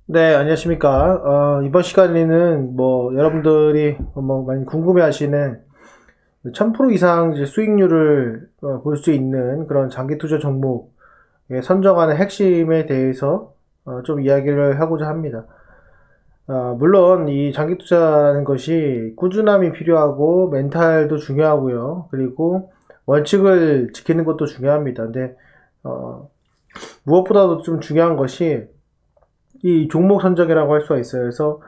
네, 안녕하십니까. 이번 시간에는 여러분들이 많이 궁금해 하시는 1000% 이상 이제 수익률을 볼 수 있는 그런 장기 투자 종목에 선정하는 핵심에 대해서 좀 이야기를 하고자 합니다. 물론 이 장기 투자라는 것이 꾸준함이 필요하고 멘탈도 중요하고요. 그리고 원칙을 지키는 것도 중요합니다. 근데 어, 무엇보다도 좀 중요한 것이 이 종목 선정이라고 할 수가 있어요. 그래서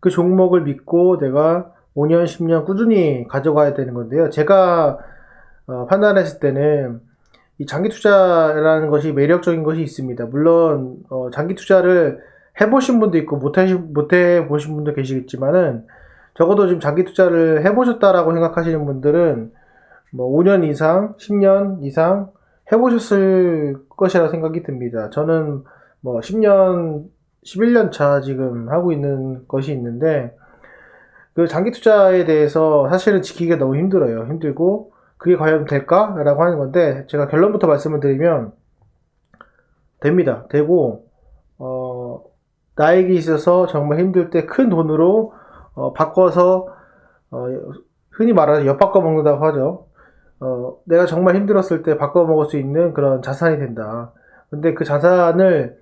그 종목을 믿고 내가 5년, 10년 꾸준히 가져가야 되는 건데요. 제가 판단했을 때는 이 장기 투자라는 것이 매력적인 것이 있습니다. 물론 장기 투자를 해보신 분도 있고 못 해보신 분도 계시겠지만은 적어도 지금 장기 투자를 해보셨다라고 생각하시는 분들은 5년 이상, 10년 이상 해보셨을 것이라 생각이 듭니다. 저는 10년, 11년 차 지금 하고 있는 것이 있는데, 그 장기 투자에 대해서 사실은 지키기가 너무 힘들어요. 힘들고, 그게 과연 될까? 라고 하는 건데, 제가 결론부터 말씀을 드리면, 됩니다. 되고, 어, 나에게 있어서 정말 힘들 때 큰 돈으로, 바꿔서, 어, 흔히 말하는 엿바꿔 먹는다고 하죠. 내가 정말 힘들었을 때 바꿔 먹을 수 있는 그런 자산이 된다. 근데 그 자산을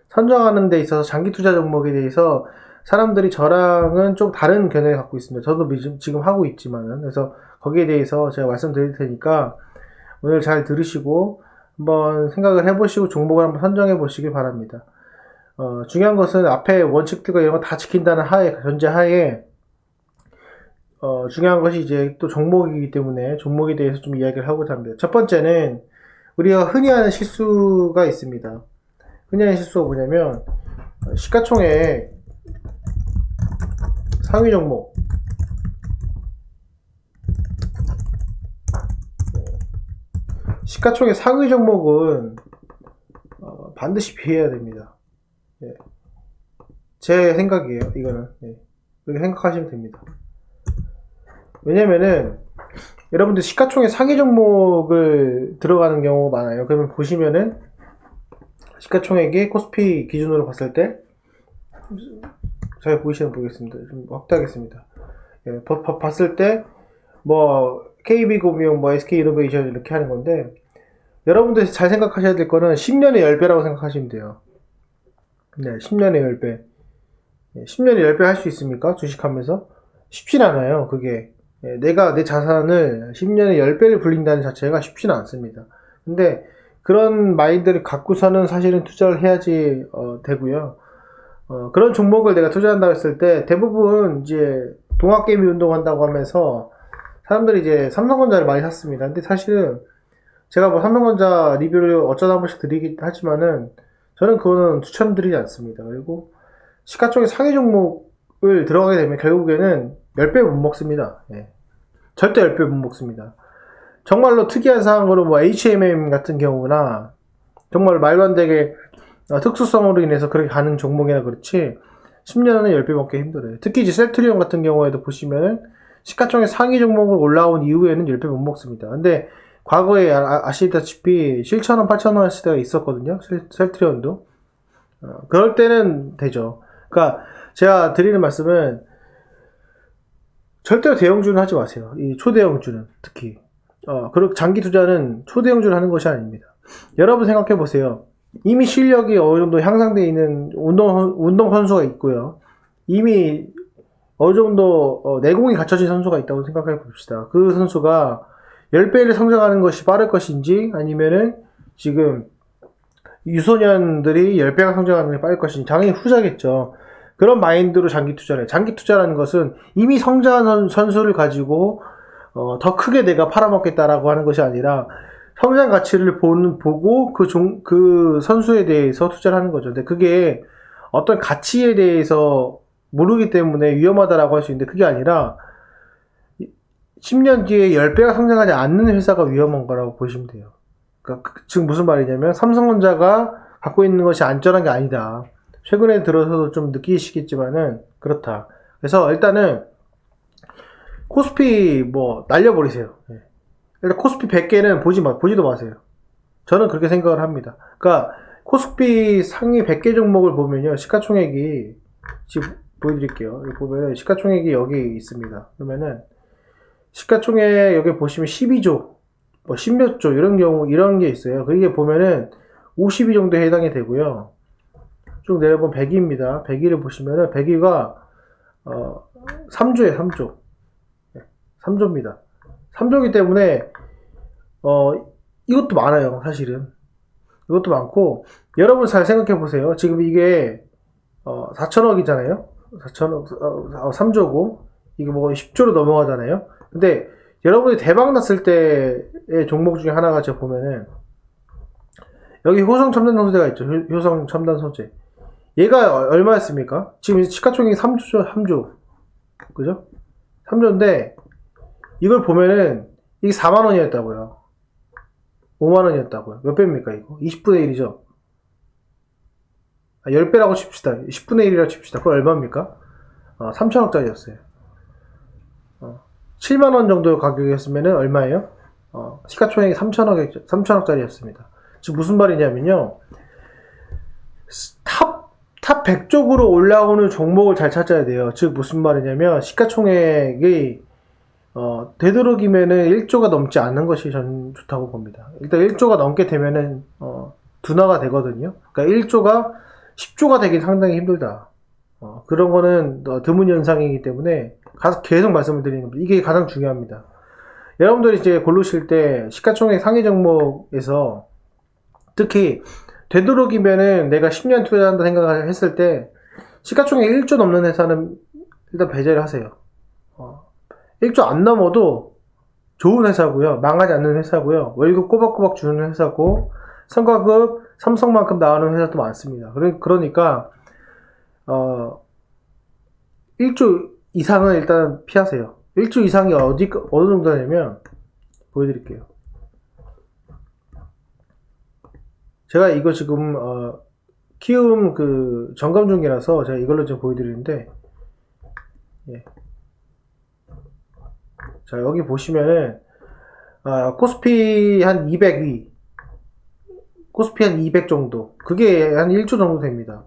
선정하는 데 있어서 장기 투자 종목에 대해서 사람들이 저랑은 좀 다른 견해를 갖고 있습니다. 저도 지금 하고 있지만은. 그래서 거기에 대해서 제가 말씀드릴 테니까 오늘 잘 들으시고 한번 생각을 해보시고 종목을 한번 선정해 보시길 바랍니다. 중요한 것은 앞에 원칙들과 이런 거 다 지킨다는 전제 하에, 중요한 것이 이제 또 종목이기 때문에 종목에 대해서 좀 이야기를 하고자 합니다. 첫 번째는 우리가 흔히 하는 실수가 있습니다. 흔히 하는 실수가 뭐냐면, 시가총액 상위 종목, 시가총액 상위 종목은 반드시 피해야 됩니다. 예. 제 생각이에요. 이거는 그렇게 생각하시면 됩니다. 왜냐면은 여러분들 시가총액 상위 종목을 들어가는 경우가 많아요. 그러면 보시면은 시가총액이 코스피 기준으로 봤을 때 잘 보이시면 보겠습니다. 좀 확대하겠습니다. 예, 봤을 때 KB금융, SK이노베이션 이렇게 하는 건데, 여러분들이 잘 생각하셔야 될 거는 10년에 10배라고 생각하시면 돼요. 네, 10년에 10배. 10년에 10배 할 수 있습니까? 주식하면서? 쉽진 않아요, 그게. 내가 내 자산을 10년에 10배를 불린다는 자체가 쉽지는 않습니다. 근데 그런 마인드를 갖고서는 사실은 투자를 해야지 되고요. 그런 종목을 내가 투자한다고 했을 때 대부분 이제 동학개미 운동한다고 하면서 사람들이 이제 삼성전자를 많이 샀습니다. 근데 사실은 제가 삼성전자 리뷰를 어쩌다 한 번씩 드리긴 하지만은 저는 그거는 추천드리지 않습니다. 그리고 시가총액 상위 종목을 들어가게 되면 결국에는 10배 못 먹습니다. 예. 절대 10배 못 먹습니다. 정말로 특이한 상황으로 HMM 같은 경우나 정말 말도 안 되게 특수성으로 인해서 그렇게 가는 종목이나 그렇지 10년은 10배 먹기 힘들어요. 특히 이제 셀트리온 같은 경우에도 보시면은 시가총액 상위 종목으로 올라온 이후에는 10배 못 먹습니다. 근데 과거에 아시다시피 7,000원, 8,000원 시대가 있었거든요. 셀트리온도. 그럴 때는 되죠. 그러니까 제가 드리는 말씀은 절대로 대형주는 하지 마세요. 이 초대형주는 특히. 그리고 장기 투자는 초대형주를 하는 것이 아닙니다. 여러분 생각해 보세요. 이미 실력이 어느 정도 향상되어 있는 운동선수가 있고요. 이미 어느 정도 내공이 갖춰진 선수가 있다고 생각해 봅시다. 그 선수가 10배를 성장하는 것이 빠를 것인지 아니면은 지금 유소년들이 10배가 성장하는 게 빠를 것인지 당연히 후자겠죠. 그런 마인드로 장기 투자를 해요. 장기 투자라는 것은 이미 성장한 선수를 가지고 더 크게 내가 팔아먹겠다라고 하는 것이 아니라 성장 가치를 보고 그 선수에 대해서 투자를 하는 거죠. 근데 그게 어떤 가치에 대해서 모르기 때문에 위험하다라고 할 수 있는데 그게 아니라 10년 뒤에 10배가 성장하지 않는 회사가 위험한 거라고 보시면 돼요. 그러니까 지금 무슨 말이냐면 삼성전자가 갖고 있는 것이 안전한 게 아니다. 최근에 들어서도 좀 느끼시겠지만은 그렇다. 그래서 일단은 코스피 날려버리세요. 일단 코스피 100개는 보지도 마세요. 저는 그렇게 생각을 합니다. 그러니까 코스피 상위 100개 종목을 보면요. 시가총액이, 지금 보여드릴게요. 여기 보면은 시가총액이 여기 있습니다. 그러면은 시가총액 여기 보시면 12조, 뭐 10몇 조 이런 경우 이런 게 있어요. 그게 보면은 52 정도에 해당이 되고요. 쭉 내려보면 100위입니다. 100위를 보시면은 100위가 3조에 3조. 3조입니다. 3조이기 때문에 이것도 많아요. 사실은 이것도 많고, 여러분 잘 생각해 보세요. 지금 이게 4천억이잖아요. 4천억 3조고 이게 뭐 10조로 넘어가잖아요. 근데 여러분이 대박 났을 때의 종목 중에 하나가 제가 보면은 여기 효성 첨단 소재가 있죠. 효성 첨단 소재. 얘가 얼마였습니까? 지금 시가총액이 3조, 3조. 그죠? 3조인데 이걸 보면은 이게 4만원이었다고요. 5만원이었다고요. 몇 배입니까 이거? 20분의 1이죠. 10배라고 칩시다. 10분의 1이라고 칩시다. 그건 얼마입니까? 3천억짜리였어요. 7만원 정도 가격이었으면은 얼마예요? 시가총액이 3천억짜리였습니다. 지금 무슨 말이냐면요. 탑 100 쪽으로 올라오는 종목을 잘 찾아야 돼요. 즉, 무슨 말이냐면, 시가총액이, 되도록이면은 1조가 넘지 않는 것이 전 좋다고 봅니다. 일단 1조가 넘게 되면은, 둔화가 되거든요. 그러니까 1조가 10조가 되긴 상당히 힘들다. 그런 거는 드문 현상이기 때문에 계속 말씀을 드리는 겁니다. 이게 가장 중요합니다. 여러분들이 이제 고르실 때 시가총액 상위 종목에서 특히 되도록이면은 내가 10년 투자한다 생각을 했을 때 시가총액 1조 넘는 회사는 일단 배제를 하세요. 1조 안 넘어도 좋은 회사고요. 망하지 않는 회사고요. 월급 꼬박꼬박 주는 회사고 성과급 삼성만큼 나오는 회사도 많습니다. 그러니까 1조 이상은 일단 피하세요. 1조 이상이 어느 정도냐면 보여드릴게요. 제가 이거 지금 키움 그 점검 중이라서 제가 이걸로 좀 보여드리는데, 예. 자, 여기 보시면은 코스피 한 200위, 코스피 한 200 정도, 그게 한 1조 정도 됩니다.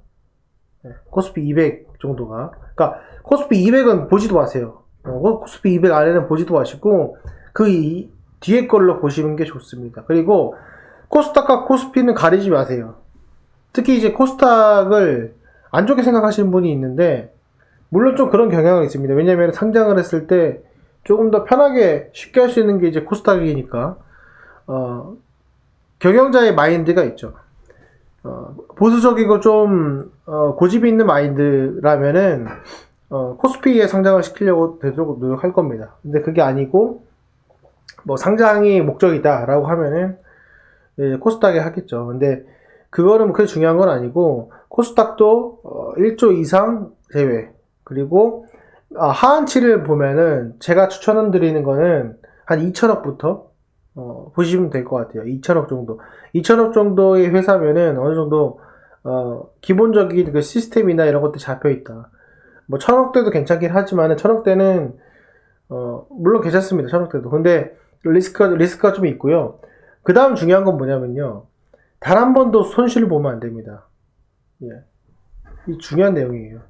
예. 코스피 200 정도가, 그러니까 코스피 200은 보지도 마세요. 코스피 200 아래는 보지도 마시고 그 뒤에 걸로 보시는 게 좋습니다. 그리고 코스닥과 코스피는 가리지 마세요. 특히 이제 코스닥을 안 좋게 생각하시는 분이 있는데, 물론 좀 그런 경향은 있습니다. 왜냐면 상장을 했을 때 조금 더 편하게 쉽게 할 수 있는 게 이제 코스닥이니까, 경영자의 마인드가 있죠. 보수적이고 좀, 고집이 있는 마인드라면은, 코스피에 상장을 시키려고 되도록 노력할 겁니다. 근데 그게 아니고, 뭐 상장이 목적이다라고 하면은, 코스닥에 하겠죠. 근데 그거는 그렇게 중요한 건 아니고, 코스닥도 1조 이상 제외. 그리고 하한치를 보면은 제가 추천드리는 거는 한 2천억부터 보시면 될 것 같아요. 2천억 정도. 2천억 정도의 회사면은 어느 정도 기본적인 그 시스템이나 이런 것들이 잡혀 있다. 뭐 1,000억대도 괜찮긴 하지만 1,000억대는 물론 괜찮습니다. 1,000억대도. 근데 리스크가 좀 있고요. 그 다음 중요한 건 뭐냐면요. 단 한 번도 손실을 보면 안 됩니다. 예. 이 중요한 내용이에요.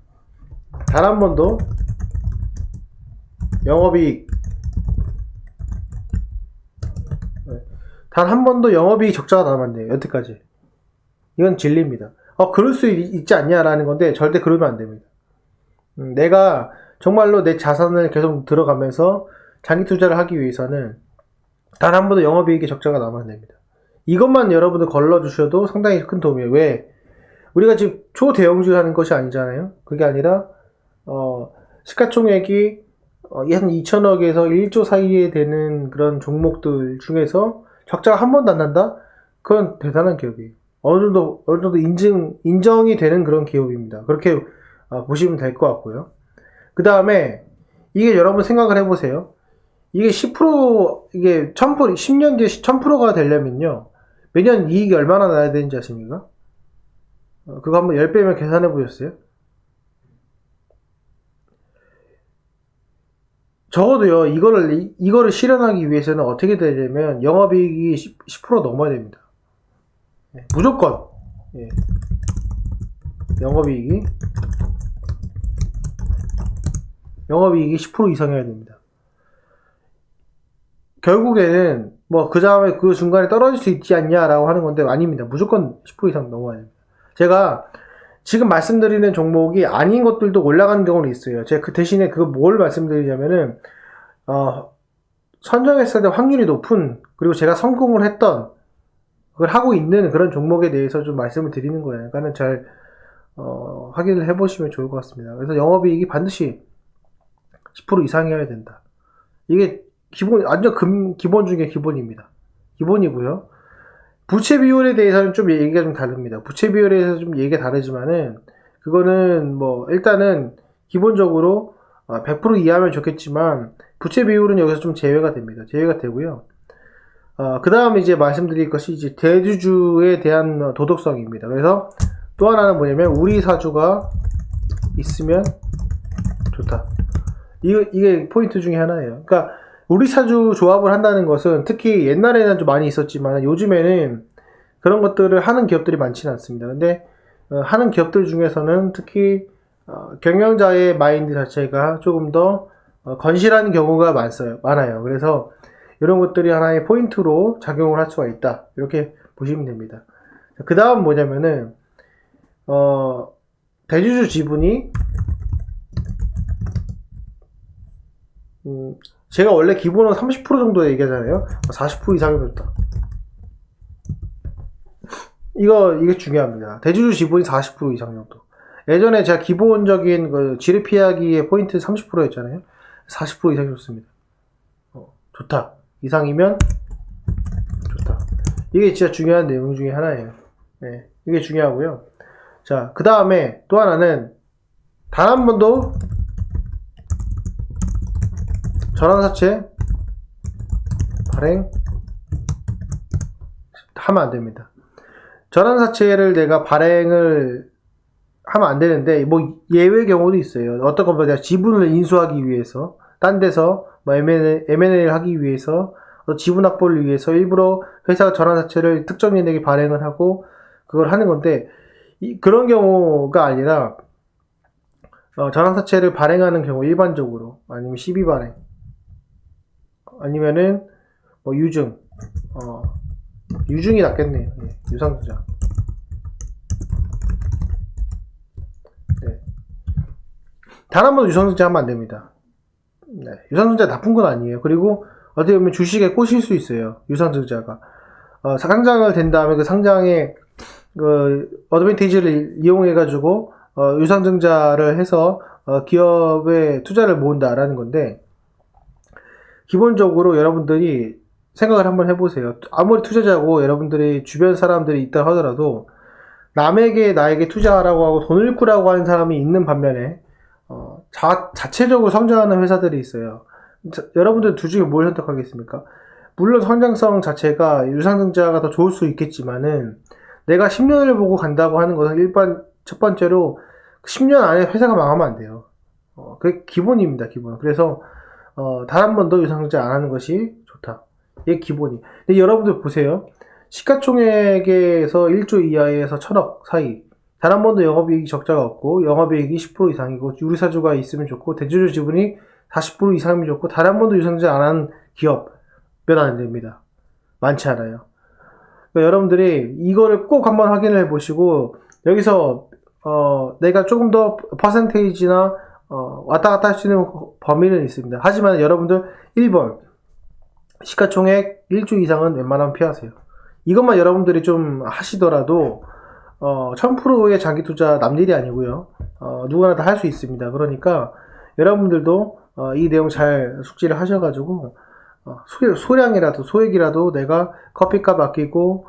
단 한 번도 영업이익, 단 한 번도 영업이익 적자가 나면 안 돼요. 여태까지. 이건 진리입니다. 그럴 수 있지 않냐라는 건데 절대 그러면 안 됩니다. 내가 정말로 내 자산을 계속 들어가면서 장기 투자를 하기 위해서는 단 한 번도 영업이익의 적자가 나면 안 됩니다. 이것만 여러분들 걸러주셔도 상당히 큰 도움이에요. 왜? 우리가 지금 초대형주 하는 것이 아니잖아요. 그게 아니라 시가총액이 한 2천억에서 1조 사이에 되는 그런 종목들 중에서 적자가 한 번도 안 난다? 그건 대단한 기업이에요. 어느 정도 인정이 되는 그런 기업입니다. 그렇게 보시면 될 것 같고요. 그 다음에 이게 여러분 생각을 해보세요. 이게 10%, 이게 1000%, 10년 뒤에 1000%가 되려면요. 매년 이익이 얼마나 나야 되는지 아십니까? 그거 한번 10배면 계산해 보셨어요? 적어도요, 이거를 실현하기 위해서는 어떻게 되냐면, 영업이익이 10% 넘어야 됩니다. 무조건. 예. 영업이익이 10% 이상이어야 됩니다. 결국에는 뭐 그 다음에 그 중간에 떨어질 수 있지 않냐라고 하는 건데 아닙니다. 무조건 10% 이상 넘어야 됩니다. 제가 지금 말씀드리는 종목이 아닌 것들도 올라가는 경우는 있어요. 제가 그 대신에 그거 뭘 말씀드리냐면은 선정했을 때 확률이 높은, 그리고 제가 성공을 했던, 그걸 하고 있는 그런 종목에 대해서 좀 말씀을 드리는 거예요. 그러니까는 잘 확인을 해보시면 좋을 것 같습니다. 그래서 영업이익이 반드시 10% 이상이어야 된다. 이게 완전 기본 중에 기본입니다. 기본이고요. 부채 비율에 대해서는 좀 얘기가 좀 다릅니다. 부채 비율에 대해서 좀 얘기가 다르지만은, 그거는 뭐, 일단은, 기본적으로, 100% 이하면 좋겠지만, 부채 비율은 여기서 좀 제외가 됩니다. 제외가 되고요. 그 다음에 이제 말씀드릴 것이 이제 대주주에 대한 도덕성입니다. 그래서 또 하나는 뭐냐면, 우리 사주가 있으면 좋다. 이게 포인트 중에 하나예요. 그러니까, 우리 사주 조합을 한다는 것은 특히 옛날에는 좀 많이 있었지만 요즘에는 그런 것들을 하는 기업들이 많지는 않습니다. 근데 하는 기업들 중에서는 특히 경영자의 마인드 자체가 조금 더 건실한 경우가 많아요. 그래서 이런 것들이 하나의 포인트로 작용을 할 수가 있다. 이렇게 보시면 됩니다. 그 다음 뭐냐면은 대주주 지분이 제가 원래 기본은 30% 정도 얘기하잖아요. 40% 이상이면 좋다. 이게 중요합니다. 대주주 지분이 40% 이상 정도. 예전에 제가 기본적인 그 지뢰 피하기의 포인트 30%였잖아요. 40% 이상이 좋습니다. 좋다. 이상이면 좋다. 이게 진짜 중요한 내용 중에 하나예요. 네, 이게 중요하고요. 자, 그 다음에 또 하나는 단 한 번도 전환사채 발행 하면 안 됩니다. 전환사채를 내가 발행을 하면 안 되는데 뭐 예외 경우도 있어요. 어떤 건 내가 지분을 인수하기 위해서 딴 데서 뭐 M&A를 하기 위해서 지분 확보를 위해서 일부러 회사가 전환사채를 특정인에게 발행을 하고 그걸 하는 건데 그런 경우가 아니라 전환사채를 발행하는 경우 일반적으로 아니면 시비 발행 아니면은 뭐 유증이 낫겠네요. 네, 유상증자. 네. 단 한 번도 유상증자 하면 안 됩니다. 네, 유상증자 나쁜 건 아니에요. 그리고 어떻게 보면 주식에 꽂힐 수 있어요. 유상증자가 상장을 된 다음에 그 상장의 그 어드밴티지를 이용해 가지고 유상증자를 해서 기업에 투자를 모은다라는 건데. 기본적으로 여러분들이 생각을 한번 해보세요. 아무리 투자자고 여러분들이 주변 사람들이 있다 하더라도 남에게 나에게 투자하라고 하고 돈을 꾸라고 하는 사람이 있는 반면에 자체적으로 성장하는 회사들이 있어요. 여러분들 둘 중에 뭘 선택하겠습니까? 물론 성장성 자체가 유상증자가 더 좋을 수 있겠지만은 내가 10년을 보고 간다고 하는 것은 첫 번째로 10년 안에 회사가 망하면 안 돼요. 그게 기본입니다. 기본. 그래서 단 한 번도 유상증자 안 하는 것이 좋다. 이게 기본이. 근데 여러분들 보세요. 시가총액에서 1조 이하에서 1000억 사이. 단 한 번도 영업이익 적자가 없고, 영업이익이 10% 이상이고, 유리사주가 있으면 좋고, 대주주 지분이 40% 이상이면 좋고, 단 한 번도 유상증자 안 하는 기업 몇 안 됩니다. 많지 않아요. 그러니까 여러분들이 이거를 꼭 한번 확인을 해보시고, 여기서, 내가 조금 더 퍼센테이지나 왔다 갔다 할 수 있는 범위는 있습니다. 하지만 여러분들 1번 시가총액 1조 이상은 웬만하면 피하세요. 이것만 여러분들이 좀 하시더라도 1000%의 장기투자 남일이 아니고요. 누구나 다 할 수 있습니다. 그러니까 여러분들도 이 내용 잘 숙지를 하셔가지고 소액이라도 내가 커피값 아끼고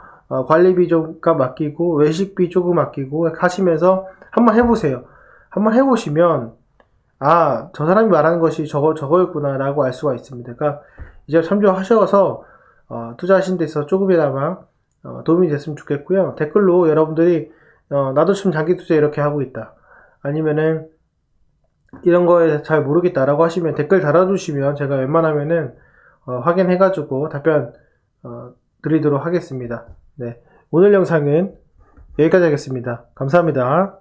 관리비 값 아끼고 외식비 조금 아끼고 하시면서 한번 해보세요. 한번 해보시면 저 사람이 말하는 것이 저거였구나 라고 알 수가 있습니다. 그러니까 이제 참조하셔서 투자하신 데 있어서 조금이나마 도움이 됐으면 좋겠고요. 댓글로 여러분들이 나도 좀 장기 투자 이렇게 하고 있다, 아니면은 이런 거에 잘 모르겠다라고 하시면 댓글 달아주시면 제가 웬만하면은 확인해가지고 답변 드리도록 하겠습니다. 네, 오늘 영상은 여기까지 하겠습니다. 감사합니다.